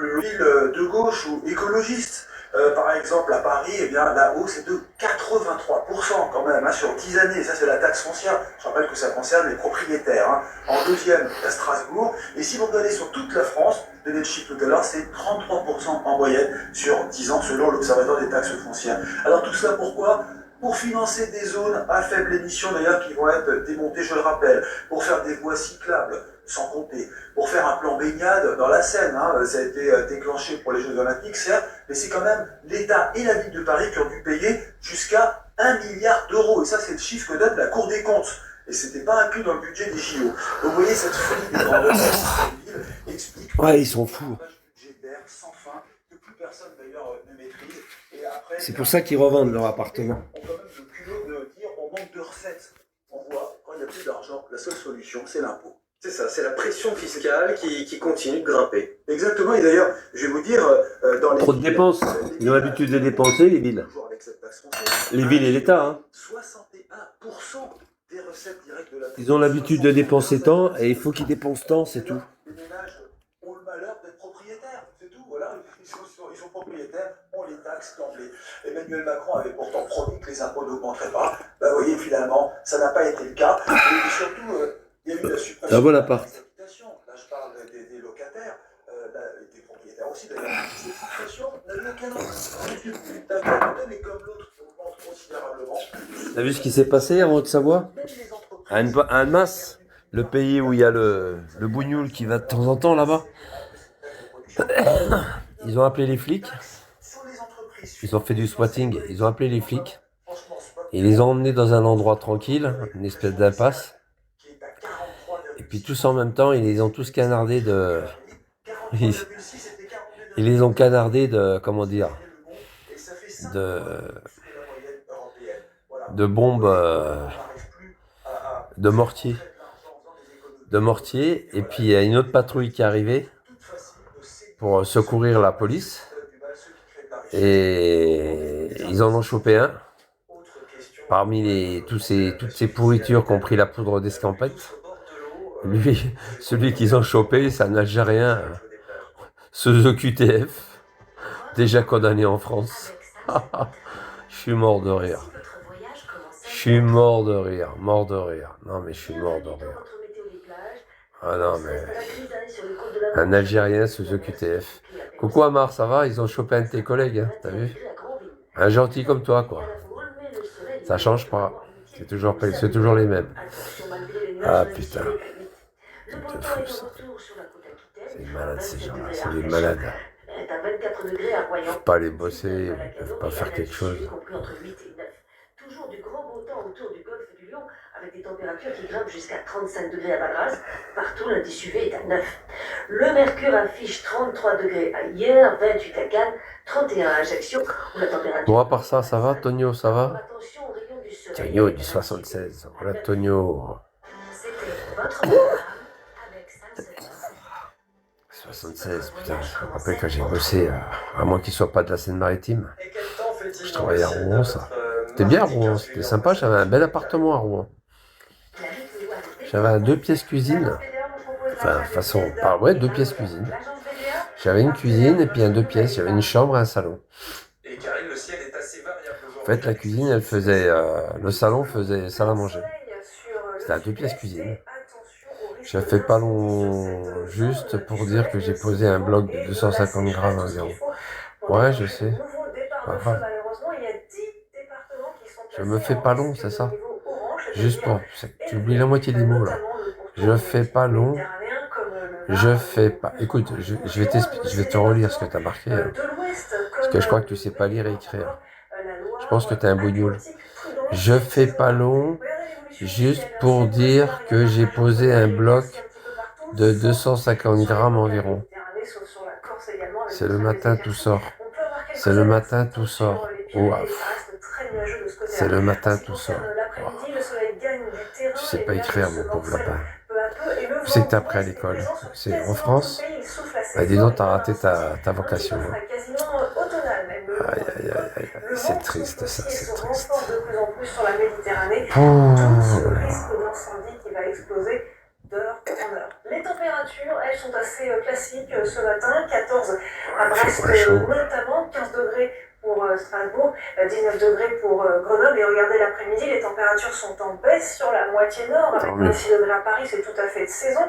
ville de gauche ou écologiste. Par exemple, à Paris, eh bien, la hausse est de 83% quand même, hein, sur 10 années. Ça, c'est la taxe foncière. Je rappelle que ça concerne les propriétaires. Hein. En deuxième, à Strasbourg. Et si vous regardez sur toute la France, je donnais le chiffre tout à l'heure, c'est 33% en moyenne sur 10 ans, selon l'Observatoire des taxes foncières. Alors tout cela, pourquoi? Pour financer des zones à faible émission, d'ailleurs, qui vont être démontées, je le rappelle, pour faire des voies cyclables, sans compter, pour faire un plan baignade dans la Seine. Hein, ça a été déclenché pour les Jeux Olympiques, certes, mais c'est quand même l'État et la ville de Paris qui ont dû payer jusqu'à 1 milliard d'euros. Et ça, c'est le chiffre que donne la Cour des comptes. Et c'était pas inclus dans le budget des JO. Donc vous voyez, cette folie des grandes villes explique ouais, ils sont fous. budgétaire sans fin que plus personne d'ailleurs ne maîtrise. Et après, C'est pour ça qu'ils revendent leur appartement. On a quand même le culot de dire on manque de recettes. On voit, quand il n'y a plus d'argent, la seule solution, c'est l'impôt. C'est ça, c'est la pression fiscale qui continue de grimper. Exactement, et d'ailleurs, je vais vous dire, dans les Trop de villes, dépenses. Ils ont l'habitude de dépenser, les villes. toujours avec cette taxe foncière, Les villes et l'État. Hein. 61% des recettes directes de la taxe. Ils ont l'habitude de dépenser tant et il faut qu'ils dépensent tant, c'est tout. Les ménages ont le malheur d'être propriétaires, c'est tout. Voilà, ils sont propriétaires, on les taxe d'emblée. Emmanuel Macron avait pourtant promis que les impôts n'augmenteraient pas. Ben, vous voyez, finalement, ça n'a pas été le cas. Et surtout, il y a eu la suppression. C'est un bon appart. Là, je parle des locataires, des propriétaires aussi d'ailleurs. Cette suppression n'a eu aucun impact. Mais comme l'autre augmente considérablement. T'as vu ce qui s'est passé en Haute-Savoie? À Annemasse, le pays où il y a le bougnoul qui va de temps en temps là-bas. Ils ont appelé les flics. Ils ont fait du swatting. Ils ont appelé les flics. Et ils les ont emmenés dans un endroit tranquille, une espèce d'impasse. Et puis tous en même temps, ils les ont tous canardés de... Ils les ont canardés de... Comment dire? De bombes... de mortier. Et puis il y a une autre patrouille qui est arrivée pour secourir la police. Et ils en ont chopé un. Parmi toutes ces pourritures qui ont pris la poudre d'escampette. Lui, celui qu'ils ont chopé, c'est un Algérien, ce QTF, déjà condamné en France. Je suis mort de rire. Mort de rire. Non mais je suis mort de rire. Ah non mais... Un Algérien sous ce QTF. Coucou Amar, ça va? Ils ont chopé un de tes collègues, hein, t'as vu? Un gentil comme toi, quoi. Ça change pas. C'est toujours les mêmes. Ah putain. C'est des malades ces gens-là, c'est des malades. Ils peuvent pas aller bosser, ils peuvent pas faire quelque chose. Toujours du grand beau temps autour du golfe du Lion, avec des températures qui grimpent jusqu'à 35 degrés à Valras. Partout, l'indice UV est à 9. Le mercure affiche 33 degrés à hier, 28 à Cannes, 31 à Ajaccio, où la température... Bon, à part ça, ça va, Tonio, ça va? Attention au rayon du soleil. Tonio du 76. Voilà, Tonio. C'était votre programme avec Sam Severs. 76, putain, je me rappelle quand j'ai bossé, à moins qu'il soit pas de la Seine-Maritime. Je travaillais à Rouen, ça. C'était bien à Rouen, c'était sympa, j'avais un bel appartement à Rouen. J'avais 2 pièces cuisine. Enfin, façon, ouais, 2 pièces cuisine. J'avais une cuisine et puis un 2 pièces, j'avais une chambre et un salon. En fait, la cuisine, elle faisait, le salon faisait salle à manger. C'était à 2 pièces cuisine. J'ai fait pas long, juste pour dire que j'ai posé un bloc de 250 grammes environ. Ouais, je sais. Pas grave. Je me fais pas long, c'est ça. Juste pour... Tu oublies la moitié des mots, là. Je fais pas long. Je fais pas... Écoute, je vais te relire ce que t'as marqué. Hein. Parce que je crois que tu sais pas lire et écrire. Je pense que t'es un bougnoul. Je fais pas long. Juste pour dire que j'ai posé un bloc de 250 grammes environ. C'est le matin, tout sort. C'est le matin, tout sort. Wow. C'est le matin, tout sort. Wow. Tu sais pas écrire, mon pauvre lapin. Tu sais que t'as appris à l'école. C'est en France. Bah, dis donc, t'as raté ta vocation. Hein. Aïe, aïe, aïe, aïe. C'est triste, ça, c'est triste. Oh. Les températures, elles températures sont assez classiques ce matin. 14 à Il fait Brest pas chaud. notamment, 15 degrés pour Strasbourg, 19 degrés pour Grenoble. Et regardez l'après-midi, les températures sont en baisse sur la moitié nord, avec Tant mieux. 26 degrés à Paris, c'est tout à fait de saison.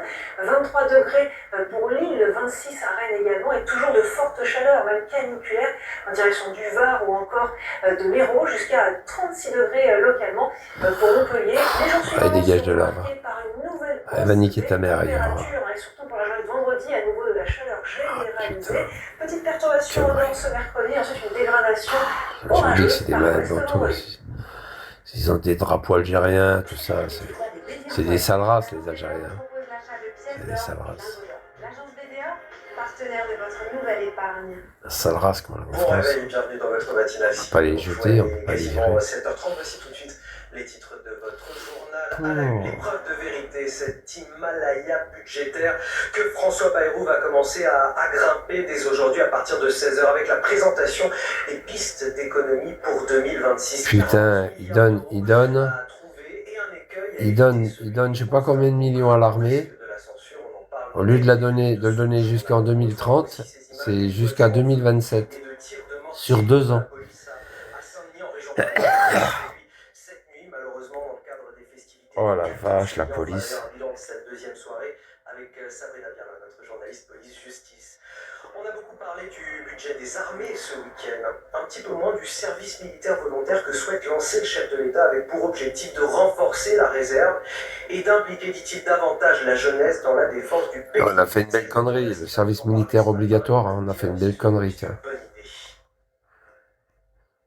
23 degrés pour Lille, 26 à Rennes également, et toujours de fortes chaleurs, même caniculaires, en direction du Var ou encore de l'Hérault, jusqu'à 36 degrés localement pour Montpellier. Les jours suivants dégage de seront là, marqués par une nouvelle Elle va hausse niquer des ta mère, il y aura. températures, et surtout pour la journée de vendredi, à nouveau de la chaleur généralisée. Petite perturbation au Connerie. nord ce mercredi, ensuite une dégradation Je vous dis que orageuse c'est des par malades l'ouest dans tout. vendredi. Ils ont des drapeaux algériens, tout ça. C'est des sales races, les Algériens. C'est des sales races. L'agence BDA, partenaire de votre nouvelle épargne. Sales races, quoi, en Bon France. réveil, bienvenue dans votre matinale. On peut pas les jeter, on peut pas les Quasiment virer. 7h30, voici tout de suite les titres de votre journal. À la une, l'épreuve de vérité, cet Himalaya budgétaire que François Bayrou va commencer à grimper dès aujourd'hui à partir de 16h avec la présentation des pistes d'économie pour 2026. Putain, il donne, je sais pas combien de millions à l'armée. Au lieu de le donner jusqu'en 2030, c'est jusqu'à 2027. Sur 2 ans. Oh la vache, la police. Cette deuxième soirée avec Sabrina Biermann, notre journaliste police-justice. On a beaucoup parlé du budget des armées ce week-end, un petit peu moins du service militaire volontaire que souhaite lancer le chef de l'État avec pour objectif de renforcer la réserve et d'impliquer, dit-il, davantage la jeunesse dans la défense du pays. On a fait une belle connerie, le service militaire obligatoire, hein, on a fait une belle connerie, tiens. Bonne idée.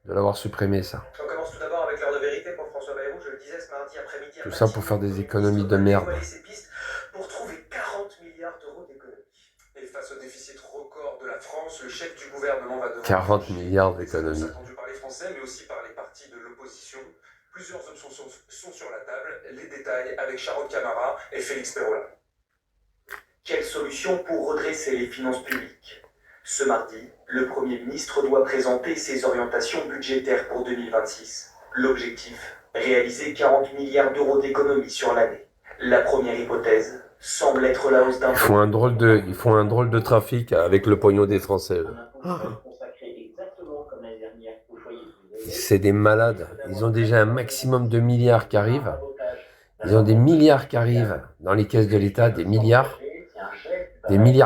De l'avoir supprimé, ça. On commence tout d'abord avec l'heure de vérité pour François Bayrou, je le disais ce mardi après-midi. Tout ça pour faire des économies de merde. Pour trouver 40 milliards d'euros d'économies. Et face au déficit record de la France, le chef du gouvernement va devoir... 40 milliards d'économies. Attendu par les Français, mais aussi par les partis de l'opposition. Plusieurs options sont sur la table. Les détails avec Sharon Camara et Félix Pérola. Quelle solution pour redresser les finances publiques? Ce mardi, le Premier ministre doit présenter ses orientations budgétaires pour 2026. L'objectif, réaliser 40 milliards d'euros d'économies sur l'année. La première hypothèse semble être la hausse d'impôts. Ils font un drôle de trafic avec le pognon des Français. C'est des malades. Ils ont déjà un maximum de milliards qui arrivent. Ils ont des milliards qui arrivent dans les caisses de l'État, des milliards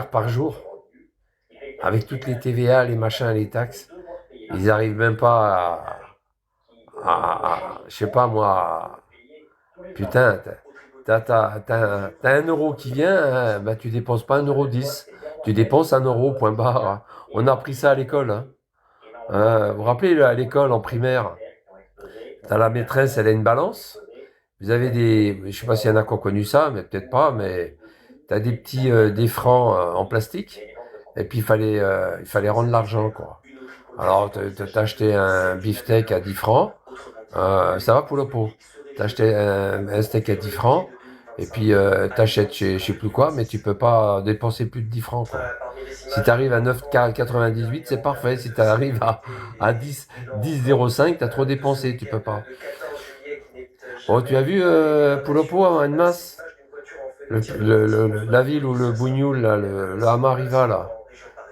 par jour. Avec toutes les TVA, les machins, les taxes, ils n'arrivent même pas je sais pas moi, putain, t'as 1 euro qui vient, bah tu dépenses pas 1,10 €, tu dépenses 1 euro, point barre. On a appris ça à l'école. Vous vous rappelez, à l'école, en primaire, t'as la maîtresse, elle a une balance. Vous avez je sais pas s'il y en a qui ont connu ça, mais peut-être pas, mais t'as des petits, des francs en plastique. Et puis il fallait rendre l'argent, quoi. Alors t'as acheté un beefsteak à 10 francs, ça va pour le pot. T'as acheté un steak à 10 francs, et puis t'achètes je sais plus quoi, mais tu peux pas dépenser plus de 10 francs, quoi. Si t'arrives à 9,98, c'est parfait. Si t'arrives à 10,05, t'as trop dépensé, tu peux pas. Oh, tu as vu pour le pot à une masse, la ville où le bougnoul, là, le Hamariva, là.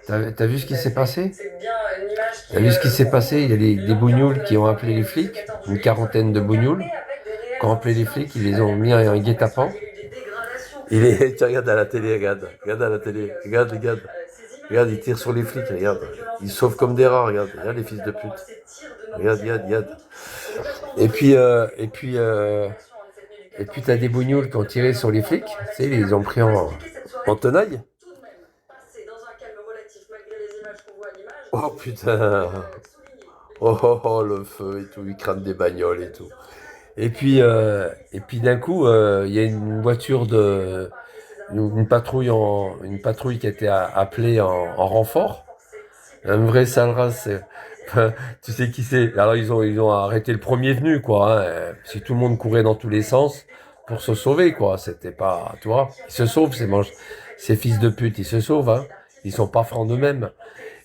T'as vu ce qui s'est passé? T'as vu ce qui s'est passé? Il y a des bougnoules qui ont appelé les flics, une quarantaine de bougnoules, qui ont appelé les flics, ils les ont mis en guet-apens. Tu regardes à la télé, regarde à la télé, regarde, ils tirent sur les flics, regarde. Ils sauvent comme des rats, regarde les fils de pute. Regarde. Et puis t'as des bougnoules qui ont tiré sur les flics, tu sais, ils les ont pris en tenaille. Oh putain! Oh, le feu et tout, ils crament des bagnoles et tout. Et puis d'un coup, il y a une voiture une patrouille qui a été appelée en renfort. Un vrai sale race. Tu sais qui c'est? Alors ils ont arrêté le premier venu, quoi. Hein. Si tout le monde courait dans tous les sens pour se sauver, quoi. C'était pas, tu vois. Ils se sauvent, ces fils de pute, ils se sauvent, hein. Ils sont pas francs d'eux-mêmes.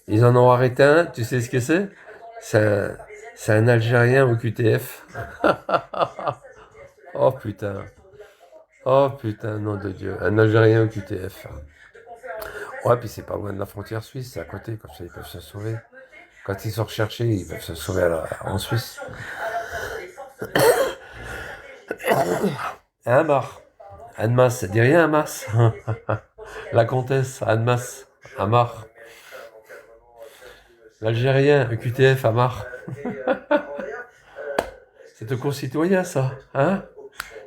Ils en ont arrêté un, tu sais ce que c'est? C'est un Algérien au QTF. Oh putain, nom de Dieu, un Algérien au QTF. Ouais, puis c'est pas loin de la frontière suisse, c'est à côté, comme ça ils peuvent se sauver. Quand ils sont recherchés, ils peuvent se sauver en Suisse. Amar. Annemasse, ça dit rien, Hamas. La comtesse, Annemasse. Amar. L'Algérien, EQTF, Amar. C'est ton concitoyen, ça, hein?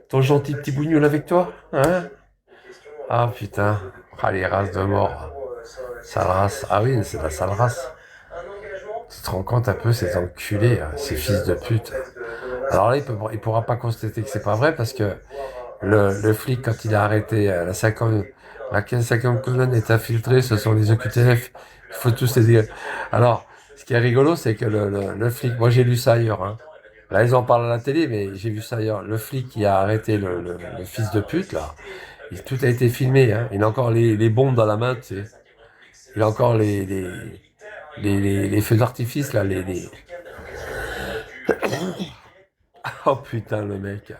Ton gentil petit bougnoul avec toi, hein? Ah, putain. Ah, les races de mort. Sale race. Ah oui, c'est la sale race. Tu te rends compte un peu, ces enculés, ces fils de pute. Alors là, il pourra pas constater que c'est pas vrai, parce que le flic, quand il a arrêté la 50e colonne est infiltrée, ce sont les EQTF. Il faut tous les dire. Alors, ce qui est rigolo, c'est que le flic, moi j'ai lu ça ailleurs, hein. Là, ils en parlent à la télé, mais j'ai vu ça ailleurs. Le flic qui a arrêté le fils de pute, là, tout a été filmé, hein. Il a encore les bombes dans la main, tu sais. Il a encore les feux d'artifice, là, Oh putain, le mec.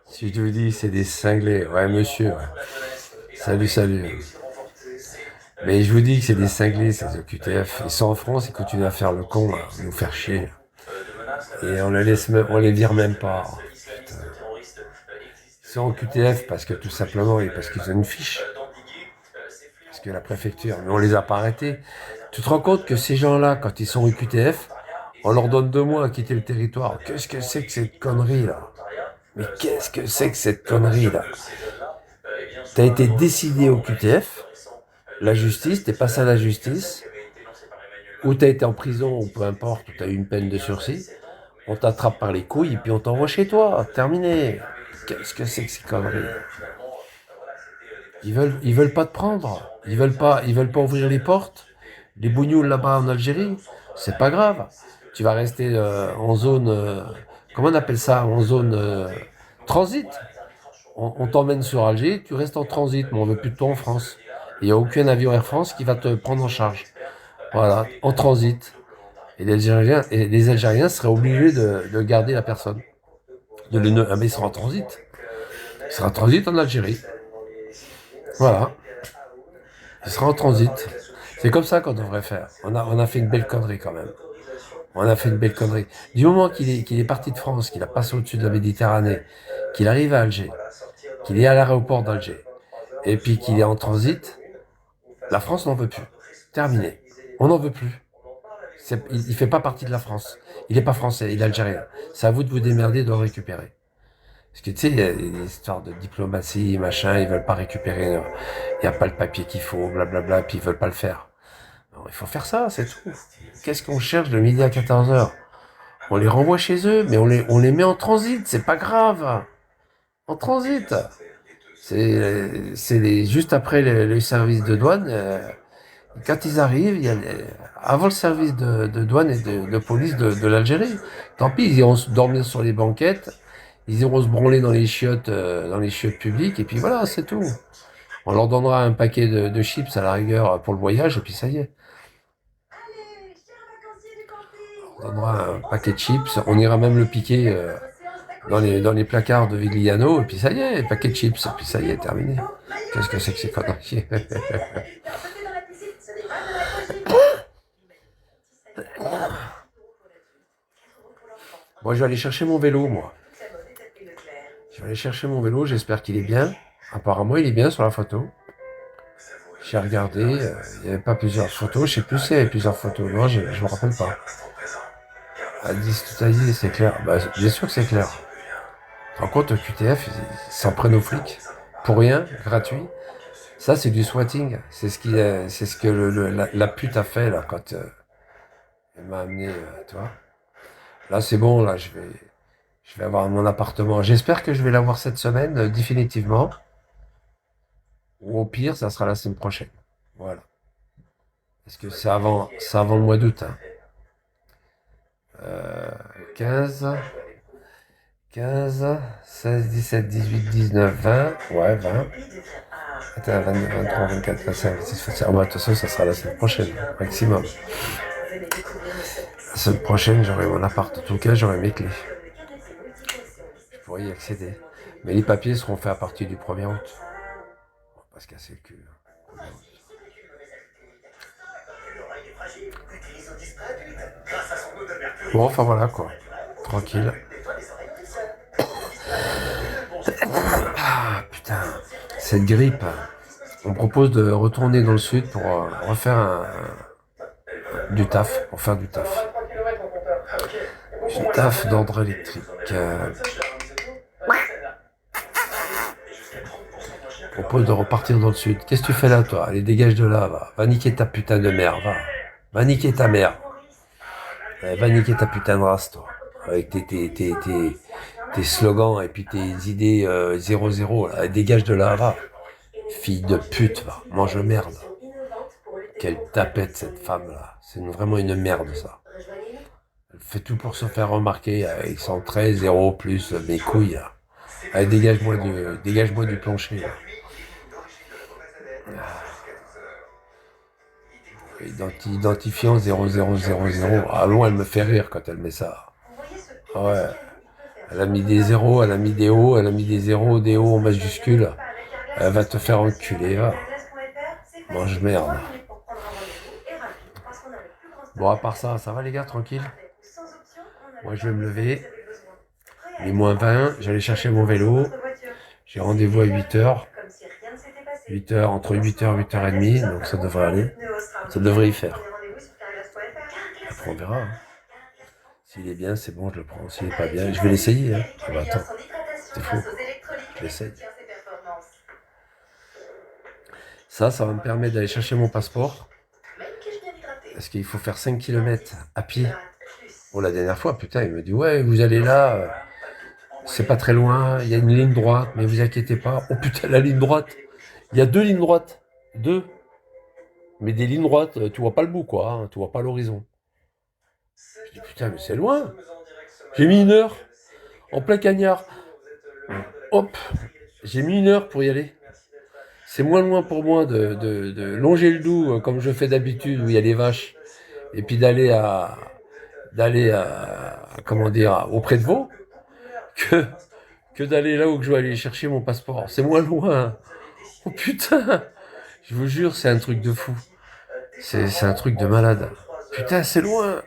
Si je te dis, c'est des cinglés. Ouais, monsieur. Ouais. Salut. Mais je vous dis que c'est des cinglés, ces OQTF. Ils sont en France, ils continuent à faire le con, à nous faire chier. Et on les vire même pas. Putain. Ils sont en QTF parce que tout simplement, et parce qu'ils ont une fiche. Parce que la préfecture, mais on les a pas arrêtés. Tu te rends compte que ces gens-là, quand ils sont au QTF, on leur donne 2 mois à quitter le territoire. Qu'est-ce que c'est que cette connerie, là? Mais qu'est-ce que c'est que cette connerie, là? T'as été décidé au QTF, la justice, t'es passé à la justice, ou t'as été en prison, ou peu importe, ou t'as eu une peine de sursis, on t'attrape par les couilles, et puis on t'envoie chez toi, terminé. Qu'est-ce que c'est que ces conneries? Ils veulent pas te prendre, ils veulent pas ouvrir les portes. Les bougnoules là-bas en Algérie, c'est pas grave. Tu vas rester en zone, comment on appelle ça, en zone transit. On t'emmène sur Alger, tu restes en transit, mais on veut plus de toi en France. Il n'y a aucun avion Air France qui va te prendre en charge. Voilà, en transit. Et les Algériens seraient obligés de garder la personne. Mais ils seront en transit. Ils seront en transit en Algérie. Voilà. Ils seront en transit. C'est comme ça qu'on devrait faire. On a fait une belle connerie quand même. On a fait une belle connerie. Du moment qu'il est parti de France, qu'il a passé au-dessus de la Méditerranée, qu'il arrive à Alger, qu'il est à l'aéroport d'Alger, et puis qu'il est en transit, la France n'en veut plus. Terminé. On n'en veut plus. Il fait pas partie de la France. Il n'est pas français, il est algérien. C'est à vous de vous démerder de le récupérer. Parce que tu sais, il y a des histoires de diplomatie, machin, ils veulent pas récupérer, il n'y a pas le papier qu'il faut, blablabla, puis ils veulent pas le faire. Non, il faut faire ça, c'est tout. Qu'est-ce qu'on cherche de midi à 14h? On les renvoie chez eux, mais on les met en transit, c'est pas grave. En transit. C'est juste après les services de douane, quand ils arrivent, avant le service de douane et de police de l'Algérie. Tant pis, ils iront dormir sur les banquettes, ils iront se branler dans les chiottes publiques, et puis voilà, c'est tout. On leur donnera un paquet de chips à la rigueur pour le voyage, et puis ça y est. On donnera un paquet de chips, on ira même le piquer dans les placards de Vigliano, et puis ça y est, paquet de chips, et puis ça y est, terminé. Qu'est-ce que c'est que ces conneries? Moi, je vais aller chercher mon vélo, moi. Je vais aller chercher mon vélo, j'espère qu'il est bien. Apparemment, il est bien sur la photo. J'ai regardé, il n'y avait pas plusieurs photos, je sais plus s'il y avait plusieurs photos. Non, je me rappelle pas. Tout a dit, c'est clair. Bah, bien sûr que c'est clair. Par contre, au QTF, ils s'en prennent aux flics. Pour rien, gratuit. Ça, c'est du swatting. C'est ce que la pute a fait, là, quand elle m'a amené, tu vois. Là, c'est bon, là, je vais avoir mon appartement. J'espère que je vais l'avoir cette semaine, définitivement. Ou au pire, ça sera la semaine prochaine. Voilà. Parce que c'est avant le mois d'août, hein. 15, 16, 17, 18, 19, 20. Ouais, 20. Attends, 22, 23, 24, 25, 26, 27. Ah, bah, de toute façon, ça sera la semaine prochaine, maximum. La semaine prochaine, j'aurai mon appart. En tout cas, j'aurai mes clés. Je pourrai y accéder. Mais les papiers seront faits à partir du 1er août. On va pas se casser le cul. Bon, enfin voilà quoi. Tranquille. Ah putain, cette grippe. On propose de retourner dans le sud pour refaire du taf, pour faire du taf. Du taf d'ordre électrique. On propose de repartir dans le sud. Qu'est-ce que tu fais là, toi? Allez, dégage de là, va. Va niquer ta putain de mère, va. Va niquer ta mère. Va niquer ta putain de race, toi. Avec tes slogans et puis tes idées 0-0, là. Dégage de là, va. Fille de pute, va. Mange merde. Quelle tapette, cette femme-là. C'est vraiment une merde, ça. Elle fait tout pour se faire remarquer avec son trait 0 plus mes couilles, là. Allez, dégage-moi du plancher, là. Identifiant 0000. Ah bon, elle me fait rire quand elle met ça. Ah ouais. Elle a mis des zéros, elle a mis des O, elle a mis des zéros, des O en majuscule. Elle va te faire enculer, va. Mange merde. Bon, à part ça, ça va les gars, tranquille? Moi, je vais me lever. Il est moins 20, j'allais chercher mon vélo. J'ai rendez-vous à 8h. 8h, entre 8h et 8h30, donc ça devrait aller. Ça devrait y faire. Après, on verra. Hein. S'il est bien, c'est bon, je le prends. S'il est pas bien, je vais l'essayer. Hein. Ah bah attends, c'est fou. Je l'essaye. Ça va me permettre d'aller chercher mon passeport. Parce qu'il faut faire 5 km à pied. Bon, la dernière fois, putain, il me dit, ouais, vous allez là, c'est pas très loin, il y a une ligne droite, mais vous inquiétez pas. Oh putain, la ligne droite. Il y a 2 lignes droites. 2. Mais des lignes droites, tu vois pas le bout, quoi. Hein, tu vois pas l'horizon. Je dis, putain, mais c'est loin. J'ai mis 1 heure. En plein cagnard. Hop. J'ai mis 1 heure pour y aller. C'est moins loin pour moi de longer le Doubs, comme je fais d'habitude, où il y a les vaches. Et puis d'aller comment dire, auprès de Vaud, que d'aller là où je dois aller chercher mon passeport. C'est moins loin. Oh putain. Je vous jure, c'est un truc de fou. C'est un truc de malade. Putain, c'est loin.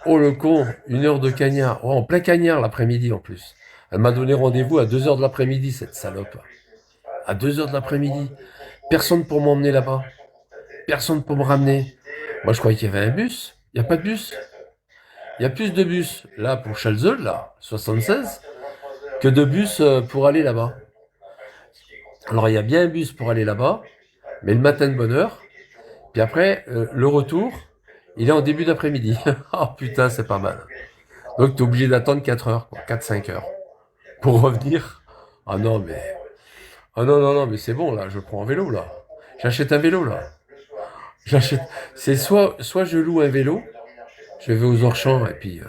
Oh le con, 1 heure de cagnard. Oh, en plein cagnard l'après-midi en plus. Elle m'a donné rendez-vous à 2h de l'après-midi, cette salope. À 2h de l'après-midi. Personne pour m'emmener là-bas. Personne pour me ramener. Moi, je croyais qu'il y avait un bus. Il n'y a pas de bus. Il y a plus de bus, là, pour Chalzeul, là, 76, que de bus pour aller là-bas. Alors, il y a bien un bus pour aller là-bas, mais le matin de bonne heure. Puis après, le retour, il est en début d'après-midi. Oh putain, c'est pas mal. Donc, t'es obligé d'attendre 4 heures, quoi, 4-5 heures. Pour revenir. Ah non, mais... Ah non, mais c'est bon, là, je prends un vélo, là. J'achète un vélo, là. C'est soit je loue un vélo, je vais aux Auchan, et puis,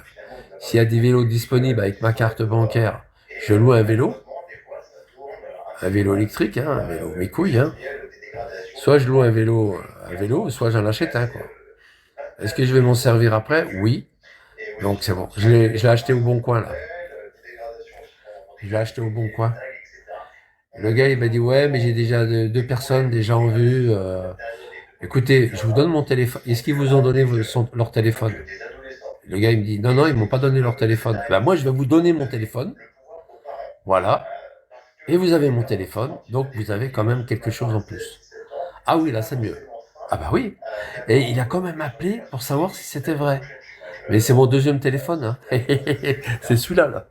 s'il y a des vélos disponibles avec ma carte bancaire, je loue un vélo. Un vélo électrique, hein, un vélo mes couilles, hein. Soit je loue un vélo, soit j'en achète un, quoi. Est-ce que je vais m'en servir après? Oui. Donc c'est bon. Je l'ai acheté au Bon Coin, là. Je l'ai acheté au Bon Coin. Le gars, il m'a dit, ouais, mais j'ai déjà 2 personnes déjà en vue. Écoutez, je vous donne mon téléphone. Est-ce qu'ils vous ont donné leur téléphone? Le gars, il me dit, non, ils m'ont pas donné leur téléphone. Ben, moi, je vais vous donner mon téléphone. Voilà. Et vous avez mon téléphone. Donc, vous avez quand même quelque chose en plus. Ah oui, là, c'est mieux. Ah bah oui. Et il a quand même appelé pour savoir si c'était vrai. Mais c'est mon 2e téléphone. Hein. C'est celui-là, là.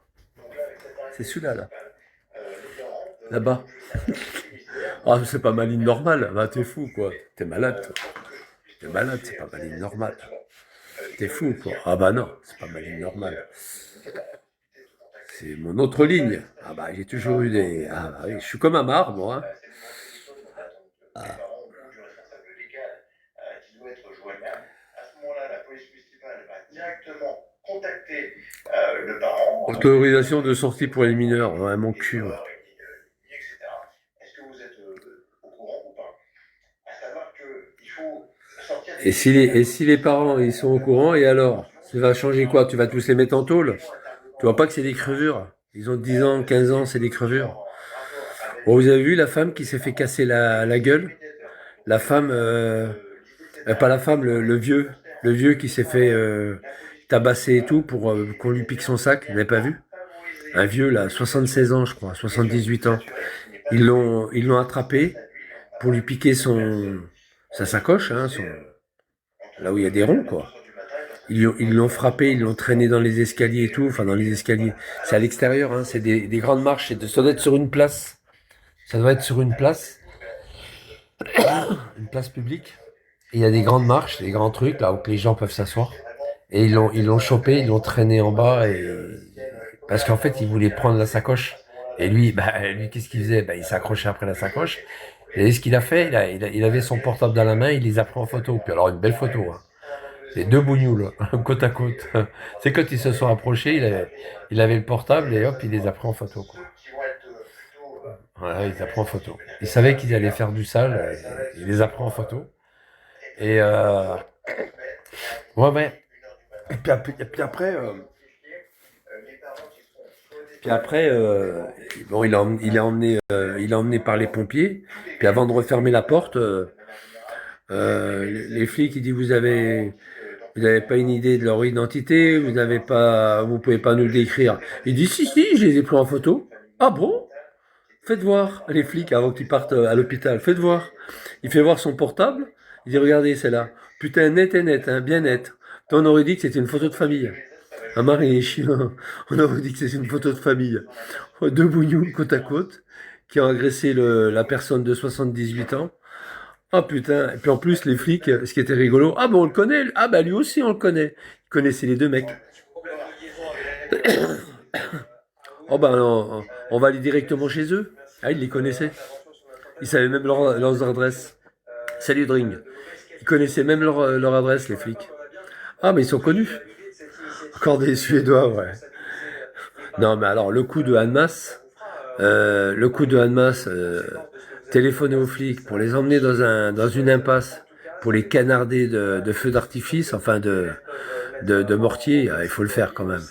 C'est celui-là, là. Là-bas. Ah, c'est pas ma ligne normale. Bah, t'es fou, quoi. T'es malade, toi. T'es malade, c'est pas ma ligne normale. T'es fou, quoi. Ah bah non, c'est pas ma ligne normale. C'est mon autre ligne. Ah bah, j'ai toujours eu des... Ah bah oui, je suis comme un marre, moi. Hein. Ah. Autorisation de sortie pour les mineurs. Ouais, mon cul. Ouais. Et si les parents ils sont au courant, et alors? Ça va changer quoi? Tu vas tous les mettre en tôle? Tu vois pas que c'est des crevures? Ils ont 10 ans, 15 ans, c'est des crevures. Bon, vous avez vu la femme qui s'est fait casser la gueule? La femme, pas la femme, le vieux qui s'est fait tabassé et tout pour qu'on lui pique son sac. Vous n'avez pas vu? Un vieux, là, 76 ans, je crois, 78 ans. Ils l'ont attrapé pour lui piquer sa sacoche, hein, là où il y a des ronds, quoi. Ils l'ont frappé, ils l'ont traîné dans les escaliers et tout. Enfin, dans les escaliers. C'est à l'extérieur, hein, c'est des grandes marches. Ça doit être sur une place. Ça doit être sur une place. Une place publique. Et il y a des grandes marches, des grands trucs, là où les gens peuvent s'asseoir. Et ils l'ont chopé, ils l'ont traîné en bas. Parce qu'en fait, il voulait prendre la sacoche. Et lui, qu'est-ce qu'il faisait? Il s'accrochait après la sacoche. Et ce qu'il a fait, il avait son portable dans la main, il les a pris en photo. Puis alors, une belle photo, hein. Les deux bougnoules, côte à côte. C'est quand ils se sont approchés, il avait le portable et hop, il les a pris en photo, quoi. Voilà, il les a pris en photo. Il savait qu'ils allaient faire du sale, il les a pris en photo. Et ouais. Et puis après, bon, il a emmené par les pompiers. Puis avant de refermer la porte, les flics, ils disent vous avez pas une idée de leur identité, vous pouvez pas nous le décrire. Il dit si, je les ai pris en photo. Ah bon? Faites voir, les flics, avant qu'ils partent à l'hôpital, faites voir. Il fait voir son portable, il dit regardez, c'est là. Putain, net, hein, bien net. On aurait dit que c'était une photo de famille. Un mari et chien, on aurait dit que c'était une photo de famille. Deux bougnoules côte à côte, qui ont agressé la personne de 78 ans. Ah putain, et puis en plus les flics, ce qui était rigolo, ah ben on le connaît, ah ben lui aussi on le connaît. Ils connaissaient les deux mecs. Oh ben on va aller directement chez eux. Ah ils les connaissaient. Ils savaient même leurs adresses. Salut Dring. Ils connaissaient même leur adresse les flics. Ah mais ils sont connus. Encore des Suédois, ouais. Non mais alors le coup de Annemasse, téléphoner aux flics pour les emmener dans une impasse, pour les canarder de feux d'artifice, enfin de mortier, il faut le faire quand même.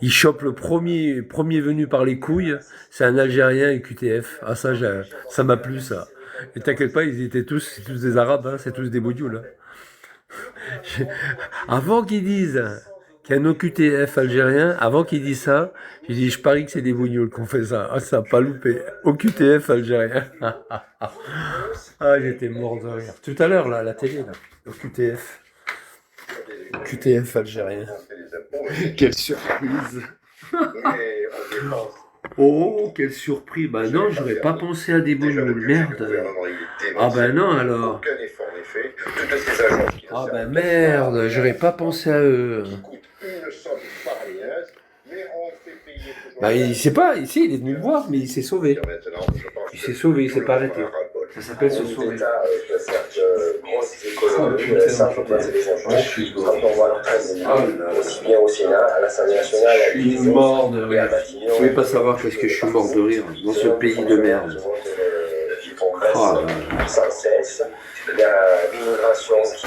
Il chope le premier venu par les couilles, c'est un Algérien et QTF. Ah ça m'a plu ça. Et t'inquiète pas, c'est tous des Arabes, hein, c'est tous des boudioules. Hein. Avant qu'ils disent qu'il y a un OQTF algérien, avant qu'ils disent ça, j'ai dit je parie que c'est des bougnoules qu'on fait ça. Ah ça n'a pas loupé. OQTF algérien. Ah j'étais mort de rire. Tout à l'heure là, à la télé là. OQTF. QTF algérien. Quelle surprise. Oh, quelle surprise. Bah non, j'aurais pas pensé à des bougnoules. Merde. Ah bah non alors. Ah bah merde, j'aurais pas pensé à eux. Bah il sait pas, ici il est venu me voir, mais il s'est sauvé. Il s'est pas arrêté. Ça s'appelle se sauver. Aussi bien au Sénat, à l'Assemblée nationale, je suis mort de rire. Vous pouvez pas savoir qu'est-ce que je suis mort de rire dans ce pays de merde. Oh, sans cesse. Il y a l'immigration qui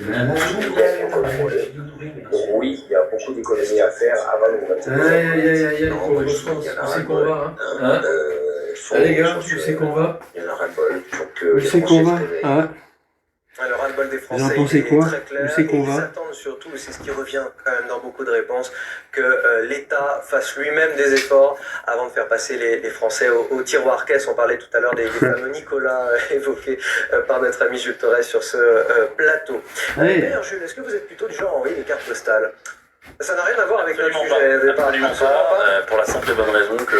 est bien contrôlée. Oui, il y a beaucoup d'économies à faire avant le gouvernement. Aïe, où c'est qu'on va, hein? Les gars, où c'est qu'on va? Il y en a ras-le-bol. Où c'est qu'on va, hein? Le ras-le-bol des Français, vous en pensez quoi? Très clair. Où c'est qu'on va? Ils attendent surtout, et c'est ce qui revient quand même dans beaucoup de réponses, que l'État fasse lui-même des efforts avant de faire passer les Français au tiroir caisse. On parlait tout à l'heure des fameux Nicolas évoqués par notre ami Jules Torres sur ce plateau. D'ailleurs, Jules, est-ce que vous êtes plutôt du genre à envoyer des cartes postales? Ça n'a rien à voir avec notre sujet. Absolument pas, pour la simple et bonne raison que...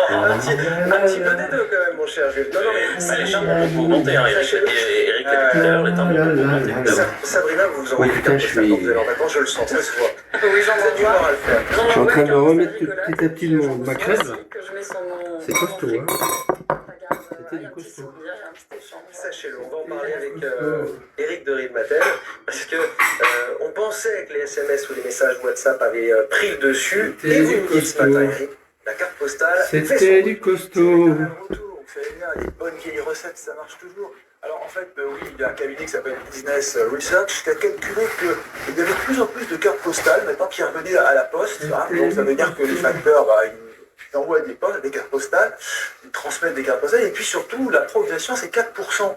Un petit peu des deux quand même, mon cher Jules. Non, mais les charmes vont monter, hein. Eric l'a dit tout à l'heure, les timbres vont monter. Sabrina, vous envoyez des cartes postales quand vous allez en vacances, je le sens, ça se voit. Oui, j'en Vous êtes du genre à le faire. Je suis en train de remettre petit à petit ma crème. C'est costaud, hein. C'était du costaud. Sachez-le, on va en parler avec Eric de Riedmatel, parce que on pensait que les SMS ou les messages WhatsApp avaient pris le dessus, et vous me dites ce matin, Eric, la carte postale, c'était du costaud. On fait bien, les bonnes vieilles recettes, ça marche toujours. Alors en fait, oui, il y a un cabinet qui s'appelle Business Research qui a calculé qu'il y avait de plus en plus de cartes postales maintenant qui revenaient à la poste. Hein, donc ça veut dire que les facteurs, ils envoient des postes, des cartes postales, ils transmettent des cartes postales, et puis surtout, la progression, c'est 4%.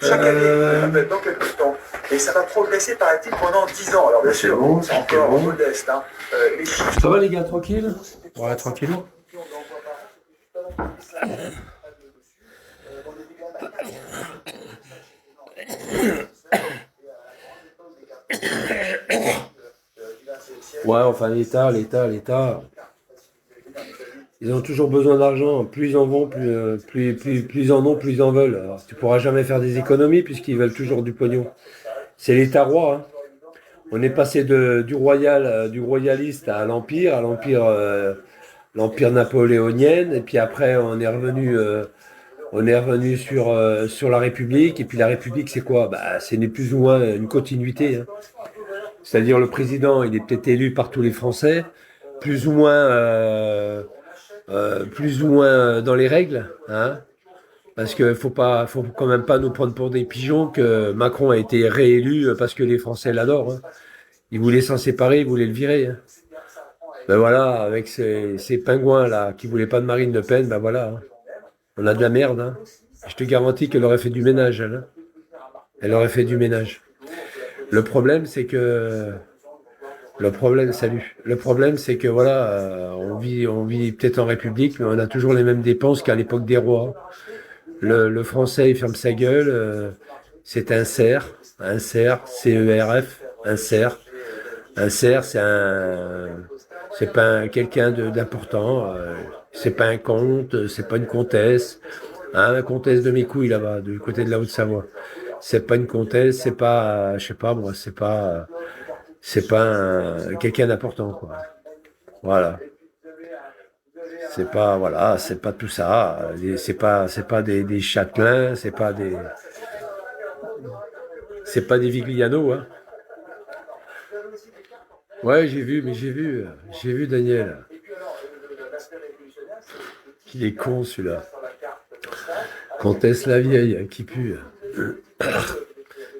Chaque année, dans quelques temps. Et ça va progresser, paraît-il, pendant 10 ans. Alors bien sûr, bon, c'est encore bon. modeste. Hein. Les chiffres... Ça va les gars, tranquille? Ouais, tranquille. Ouais, enfin l'État. Ils ont toujours besoin d'argent. Plus ils en vont, plus ils en ont, plus ils en veulent. Alors, tu pourras jamais faire des économies puisqu'ils veulent toujours du pognon. C'est l'État roi. Hein. On est passé du royaliste à l'empire, l'empire napoléonien, et puis après on est revenu sur la République. Et puis la République, c'est quoi? Bah, c'est plus ou moins une continuité. Hein. C'est-à-dire le président, il est peut-être élu par tous les Français, plus ou moins dans les règles, hein, parce qu'il faut quand même pas nous prendre pour des pigeons que Macron a été réélu parce que les Français l'adorent. Hein. Ils voulaient s'en séparer, ils voulaient le virer. Hein. Ben voilà, avec ces pingouins là qui voulaient pas de Marine Le Pen, ben voilà, hein. On a de la merde. Hein. Je te garantis qu'elle aurait fait du ménage, elle. Hein. Elle aurait fait du ménage. Le problème, c'est que c'est que voilà, on vit peut-être en République, mais on a toujours les mêmes dépenses qu'à l'époque des rois. Le Français, il ferme sa gueule. C'est un cerf, CERF, un cerf. Un cerf, c'est pas quelqu'un d'important. C'est pas un comte, c'est pas une comtesse. Hein, la comtesse de mes couilles là-bas, du côté de la Haute-Savoie. C'est pas une comtesse, c'est pas, je sais pas moi, c'est pas quelqu'un d'important quoi. Voilà. C'est pas tout ça. C'est pas des châtelains, c'est pas des Vigliano, hein. Ouais, j'ai vu Daniel. Il est con celui-là. Comtesse la vieille, qui pue.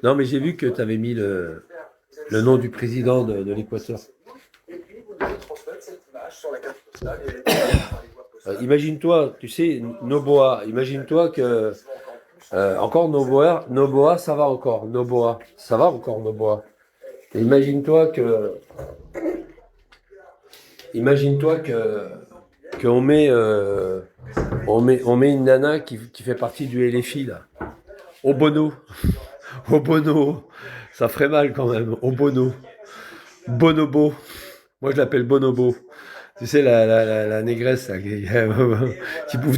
Non, mais j'ai vu que tu avais mis le nom du président de l'Équateur. Imagine-toi, tu sais, Noboa, imagine-toi que... encore Noboa, ça va encore. Noboa. Et imagine-toi qu'on met une nana qui fait partie du LFI là. Obono, ça ferait mal quand même. Obono, Bonobo. Moi je l'appelle Bonobo. Tu sais la négresse là, qui bouffe